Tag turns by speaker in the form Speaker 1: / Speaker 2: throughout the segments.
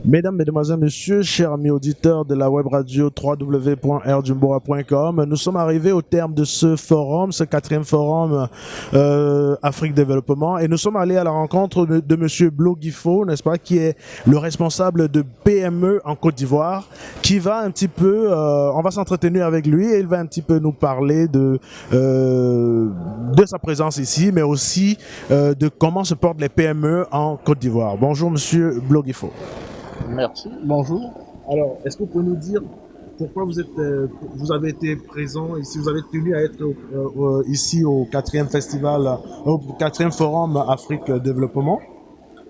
Speaker 1: Mesdames, Mesdemoiselles, Messieurs, chers amis auditeurs de la web radio www.rdumbora.com, nous sommes arrivés au terme de ce forum, ce quatrième forum Afrique Développement, et nous sommes allés à la rencontre de Monsieur Bloguifo, n'est-ce pas, qui est le responsable de PME en Côte d'Ivoire, qui va un petit peu, on va s'entretenir avec lui et il va un petit peu nous parler de sa présence ici, mais aussi de comment se portent les PME en Côte d'Ivoire. Bonjour Monsieur Bloguifo.
Speaker 2: Merci, bonjour.
Speaker 1: Alors, est-ce que vous pouvez nous dire pourquoi vous avez été présent ici, vous avez tenu à être ici au quatrième festival, au quatrième forum Afrique Développement,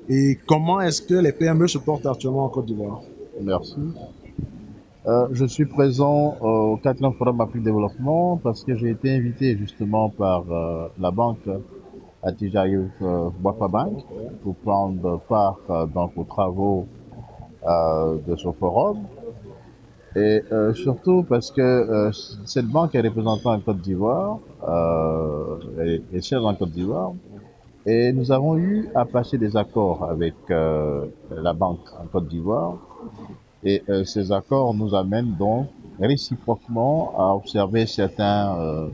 Speaker 1: et comment est-ce que les PME se portent actuellement en Côte d'Ivoire?
Speaker 2: Merci. Je suis présent au 4e Forum Afrique Développement parce que j'ai été invité justement par la banque Attijarius Wafa Bank pour prendre part donc aux travaux de ce forum. Et surtout parce que cette banque est représentée en Côte d'Ivoire, est chère en Côte d'Ivoire. Et nous avons eu à passer des accords avec la banque en Côte d'Ivoire. Et ces accords nous amènent donc réciproquement à observer certaines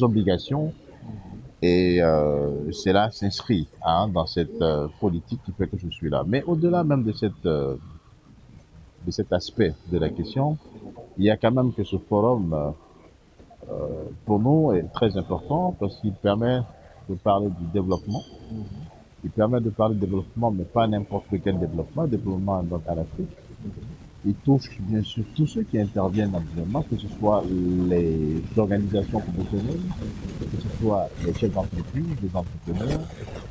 Speaker 2: obligations. Et cela s'inscrit dans cette politique qui fait que je suis là. Mais au-delà même de cet aspect de la question, il y a quand même que ce forum, pour nous, est très important parce qu'il permet de parler du développement. Il permet de parler de développement, mais pas n'importe quel développement donc à l'Afrique. Il touche bien sûr tous ceux qui interviennent dans le développement, que ce soit les organisations professionnelles, que ce soit les chefs d'entreprise, les entrepreneurs,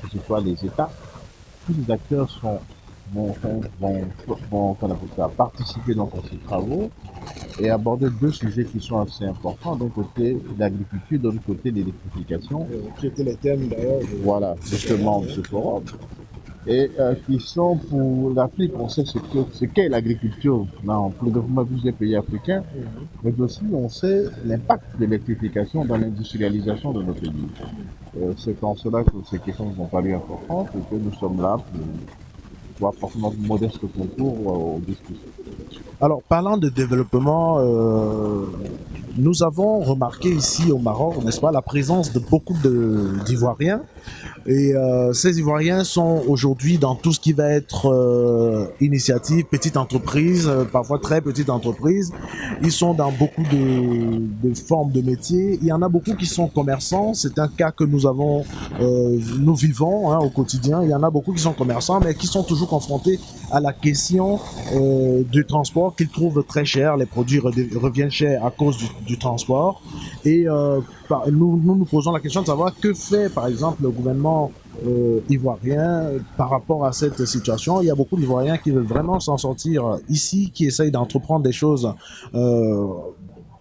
Speaker 2: que ce soit les États. Tous les acteurs vont participer donc à ces travaux et aborder deux sujets qui sont assez importants. D'un côté, l'agriculture, de l'autre côté, l'électrification.
Speaker 1: Qui étaient les thèmes d'ailleurs.
Speaker 2: Voilà, justement, de ce forum. Et qui sont pour l'Afrique, on sait ce qu'est l'agriculture pour le développement de plusieurs pays africains, mais aussi on sait l'impact de l'électrification dans l'industrialisation de nos pays. C'est en cela que ces questions nous ont paru importantes et que nous sommes là pour apporter notre modeste concours aux discussions.
Speaker 1: Alors, parlant de développement, nous avons remarqué ici au Maroc, n'est-ce pas, la présence de beaucoup d'Ivoiriens. Et ces Ivoiriens sont aujourd'hui dans tout ce qui va être initiative, petite entreprise, parfois très petite entreprise. Ils sont dans beaucoup de formes de métiers. Il y en a beaucoup qui sont commerçants. C'est un cas que nous vivons au quotidien. Il y en a beaucoup qui sont commerçants, mais qui sont toujours confrontés à la question du transport qu'ils trouvent très cher. Les produits reviennent chers à cause du transport. Et nous posons la question de savoir que fait, par exemple, le gouvernement ivoirien par rapport à cette situation. Il y a beaucoup d'Ivoiriens qui veulent vraiment s'en sortir ici, qui essayent d'entreprendre des choses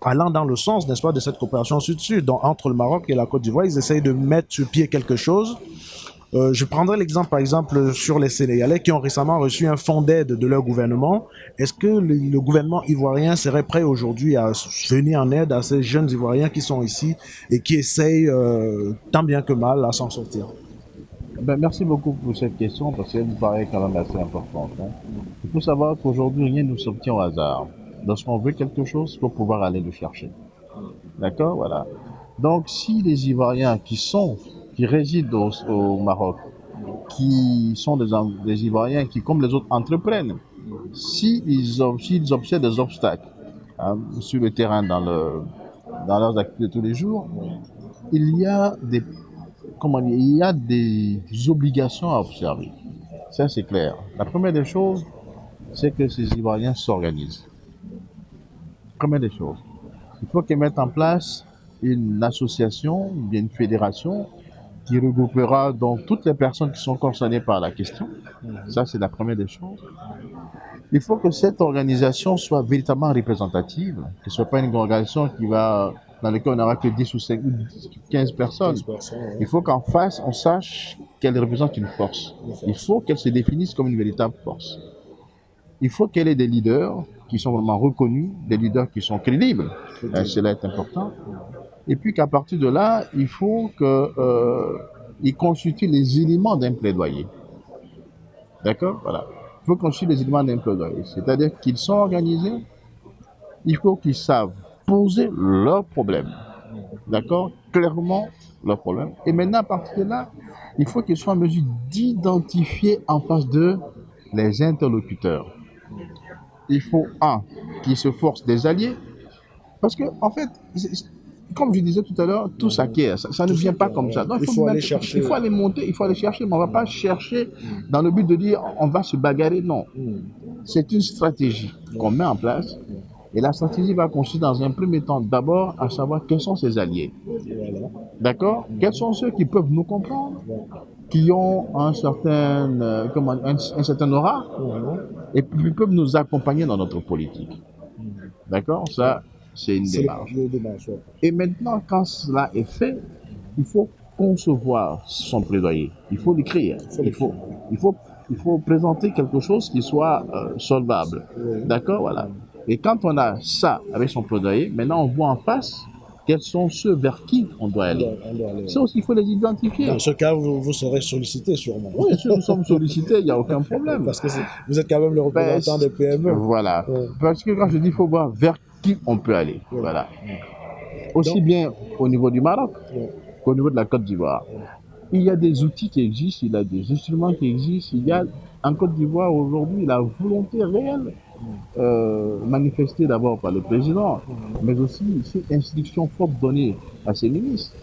Speaker 1: allant dans le sens, n'est-ce pas, de cette coopération sud-sud. Donc, entre le Maroc et la Côte d'Ivoire, ils essayent de mettre sur pied quelque chose. Je prendrai l'exemple, par exemple, sur les Sénégalais qui ont récemment reçu un fonds d'aide de leur gouvernement. Est-ce que le gouvernement ivoirien serait prêt aujourd'hui à venir en aide à ces jeunes Ivoiriens qui sont ici et qui essayent tant bien que mal à s'en sortir?
Speaker 2: Merci beaucoup pour cette question parce qu'elle me paraît quand même assez importante. Il faut savoir qu'aujourd'hui, rien ne s'obtient au hasard. Lorsqu'on veut quelque chose, il faut pouvoir aller le chercher. D'accord? Voilà. Donc, si les Ivoiriens qui résident au Maroc, qui sont des Ivoiriens qui, comme les autres, entreprennent, s'ils observent des obstacles sur le terrain dans leurs activités de tous les jours, il y a des obligations à observer. Ça, c'est clair. La première des choses, c'est que ces Ivoiriens s'organisent. Première des choses. Il faut qu'ils mettent en place une association, bien une fédération, qui regroupera donc toutes les personnes qui sont concernées par la question. Ça, c'est la première des choses. Il faut que cette organisation soit véritablement représentative, que ce ne soit pas une organisation dans laquelle on n'aura que 10 ou 5 ou 15 personnes. Il faut qu'en face, on sache qu'elle représente une force. Il faut qu'elle se définisse comme une véritable force. Il faut qu'elle ait des leaders qui sont vraiment reconnus, des leaders qui sont crédibles. Cela est important. Et puis qu'à partir de là, il faut qu'ils constituent les éléments d'un plaidoyer. D'accord? Voilà. Il faut construire les éléments d'un plaidoyer. C'est-à-dire qu'ils sont organisés, il faut qu'ils savent poser leurs problèmes. D'accord? Clairement, leurs problèmes. Et maintenant, à partir de là, il faut qu'ils soient en mesure d'identifier en face d'eux les interlocuteurs. Il faut, qu'ils se forcent des alliés. Parce que, en fait, comme je disais tout à l'heure, tout s'acquiert. Ça ne vient pas comme ça. Donc,
Speaker 1: il faut aller chercher.
Speaker 2: Il faut aller monter, il faut aller chercher, mais on ne va pas chercher dans le but de dire on va se bagarrer. Non. C'est une stratégie qu'on met en place. Et la stratégie va consister dans un premier temps d'abord à savoir quels sont ses alliés. D'accord? Quels sont ceux qui peuvent nous comprendre, qui ont un certain aura, et puis peuvent nous accompagner dans notre politique. D'accord? Ça, c'est une démarche. Et maintenant, quand cela est fait, il faut concevoir son plaidoyer. Il faut l'écrire. Il faut présenter quelque chose qui soit solvable. D'accord? Voilà. Et quand on a ça avec son plaidoyer, maintenant on voit en face quels sont ceux vers qui on doit aller. Ça aussi, il faut les identifier.
Speaker 1: Dans ce cas, vous serez sollicité sûrement.
Speaker 2: Oui, si nous sommes sollicités, il n'y a aucun problème.
Speaker 1: Parce que vous êtes quand même le représentant des PME.
Speaker 2: Voilà. Parce que quand je dis il faut voir vers qui on peut aller. Voilà. Aussi bien au niveau du Maroc qu'au niveau de la Côte d'Ivoire. Il y a des outils qui existent, il y a des instruments qui existent. Il y a en Côte d'Ivoire aujourd'hui la volonté réelle manifestée d'abord par le président, mais aussi ces instructions fortes données à ses ministres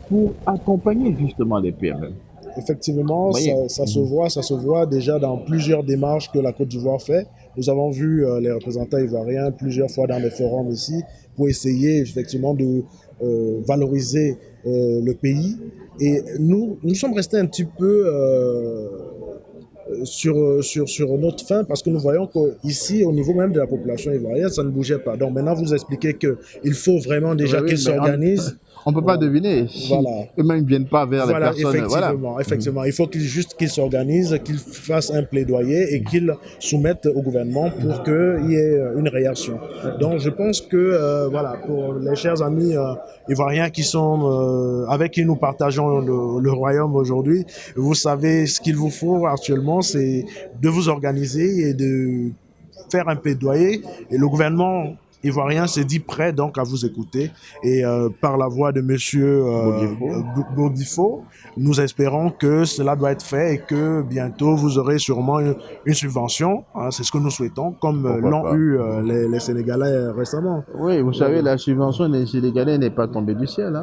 Speaker 2: pour accompagner justement les PME.
Speaker 1: Effectivement, ça se voit déjà dans plusieurs démarches que la Côte d'Ivoire fait. Nous avons vu les représentants ivoiriens plusieurs fois dans des forums ici pour essayer effectivement de valoriser le pays. Et nous sommes restés un petit peu sur notre fin parce que nous voyons qu'ici, au niveau même de la population ivoirienne, ça ne bougeait pas. Donc maintenant, vous expliquez qu'il faut vraiment déjà qu'ils s'organisent.
Speaker 2: On ne peut pas deviner si eux-mêmes ne viennent pas vers les personnes.
Speaker 1: Effectivement. Il faut qu'ils s'organisent, qu'ils fassent un plaidoyer et qu'ils soumettent au gouvernement pour qu'il y ait une réaction. Donc je pense que pour les chers amis ivoiriens qui sont avec qui nous partageons le royaume aujourd'hui, vous savez ce qu'il vous faut actuellement, c'est de vous organiser et de faire un plaidoyer. Et le gouvernement ivoirien s'est dit prêt donc à vous écouter et par la voix de monsieur Bourdifo, nous espérons que cela doit être fait et que bientôt vous aurez sûrement une subvention, c'est ce que nous souhaitons, comme l'ont eu les Sénégalais récemment.
Speaker 2: Oui, vous savez, la subvention des Sénégalais n'est pas tombée du ciel.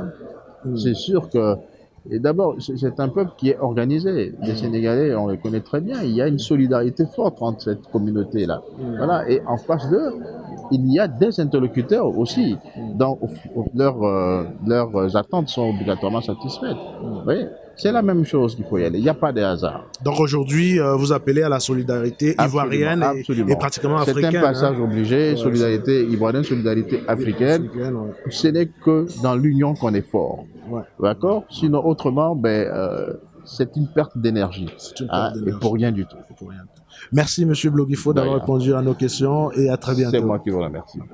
Speaker 2: C'est sûr que et d'abord, c'est un peuple qui est organisé. Les Sénégalais, on les connaît très bien. Il y a une solidarité forte entre cette communauté-là. Voilà. Et en face d'eux, il y a des interlocuteurs aussi. Donc, leurs attentes sont obligatoirement satisfaites. Vous voyez ? C'est la même chose qu'il faut y aller. Il n'y a pas de hasard.
Speaker 1: Donc aujourd'hui, vous appelez à la solidarité ivoirienne et pratiquement africaine.
Speaker 2: C'est un passage obligé, solidarité ivoirienne, solidarité africaine. Ce n'est que dans l'union qu'on est fort. D'accord ? Sinon, autrement, c'est une perte d'énergie. Et pour rien du tout.
Speaker 1: Merci, M. Bloguifo, d'avoir répondu à nos questions et à très bientôt.
Speaker 2: C'est moi qui vous remercie.